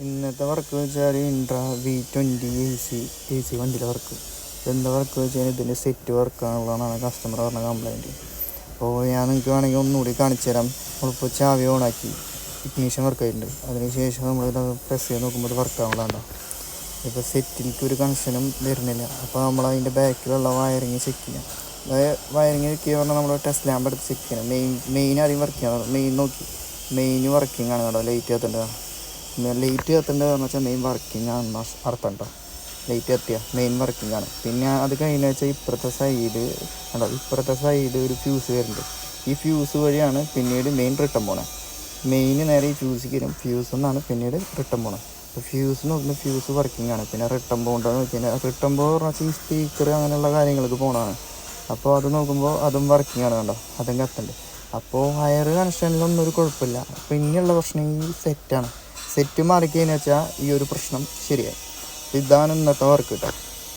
ഇന്നത്തെ വർക്ക് വെച്ചാൽ intra V20 AC വണ്ടിയിലെ വർക്ക്. എന്താ വർക്ക് വെച്ചാൽ ഇതിൻ്റെ സെറ്റ് വർക്കാണുള്ളതാണ് കസ്റ്റമർ പറഞ്ഞ കംപ്ലൈൻറ്റ്. അപ്പോൾ ഞാൻ നിങ്ങൾക്ക് വേണമെങ്കിൽ ഒന്നുകൂടി കാണിച്ചു തരാം. നമ്മളിപ്പോൾ ചാവി ഓണാക്കി ഇഗ്നീഷൻ വർക്ക് ആയിട്ടുണ്ട്. അതിനുശേഷം നമ്മളിത് പ്രസ് ചെയ്ത് നോക്കുമ്പോൾ ഇത് വർക്കാണുള്ളതാണ്. ഇപ്പോൾ സെറ്റിലേക്ക് ഒരു കണക്ഷനും വരുന്നില്ല. അപ്പോൾ നമ്മൾ അതിൻ്റെ ബാക്കിലുള്ള വയറിങ് ചെക്ക് ചെയ്യാം. വയറിങ് ചെക്ക് ചെയ്യുക പറഞ്ഞാൽ നമ്മൾ ടെസ്റ്റ് ലാമ്പ് എടുത്ത് ചെക്ക് ചെയ്യണം. മെയിൻ ആദ്യം വർക്ക് ചെയ്യണം. മെയിൻ വർക്കിംഗ് ആണ് കേട്ടോ. ലൈറ്റ് കത്തേണ്ടതാണ്. ലൈറ്റ് കത്തേണ്ടതെന്ന് വെച്ചാൽ മെയിൻ വർക്കിംഗ് ആണെന്ന് അർത്ഥം കേട്ടോ. ലൈറ്റ് കത്തിയ മെയിൻ വർക്കിംഗ് ആണ്. പിന്നെ അത് കഴിഞ്ഞ വെച്ചാൽ ഇപ്പുറത്തെ സൈഡ് ഒരു ഫ്യൂസ് വരുന്നുണ്ട്. ഈ ഫ്യൂസ് വഴിയാണ് പിന്നീട് മെയിൻ റിട്ടേൺ പോണത്. മെയിൻ നേരെ ഈ ഫ്യൂസിൽ വരും. ഫ്യൂസ് എന്നാണ് പിന്നീട് റിട്ടേൺ പോണത്. അപ്പോൾ ഫ്യൂസ് നോക്കുമ്പോൾ ഫ്യൂസ് വർക്കിംഗ് ആണ്. പിന്നെ റിട്ടേൺ പോകേണ്ടതെന്ന് വെച്ച് കഴിഞ്ഞാൽ റിട്ടേൺ പറഞ്ഞാൽ ഈ സ്പീക്കർ അങ്ങനെയുള്ള കാര്യങ്ങൾക്ക് പോകണതാണ്. അപ്പോൾ അത് നോക്കുമ്പോൾ അതും വർക്കിംഗ് ആണ് കണ്ടോ. അതും കത്തുണ്ട്. അപ്പോൾ വയർ കണക്ഷനിലൊന്നും ഒരു കുഴപ്പമില്ല. അപ്പോൾ ഇനിയുള്ള പ്രശ്നം ഈ സെറ്റാണ്. സെറ്റ് മാറിക്കഴിഞ്ഞാൽ വെച്ചാൽ ഈ ഒരു പ്രശ്നം ശരിയായി. ഇതാണ് ഇന്നത്തെ വർക്ക് കേട്ടോ.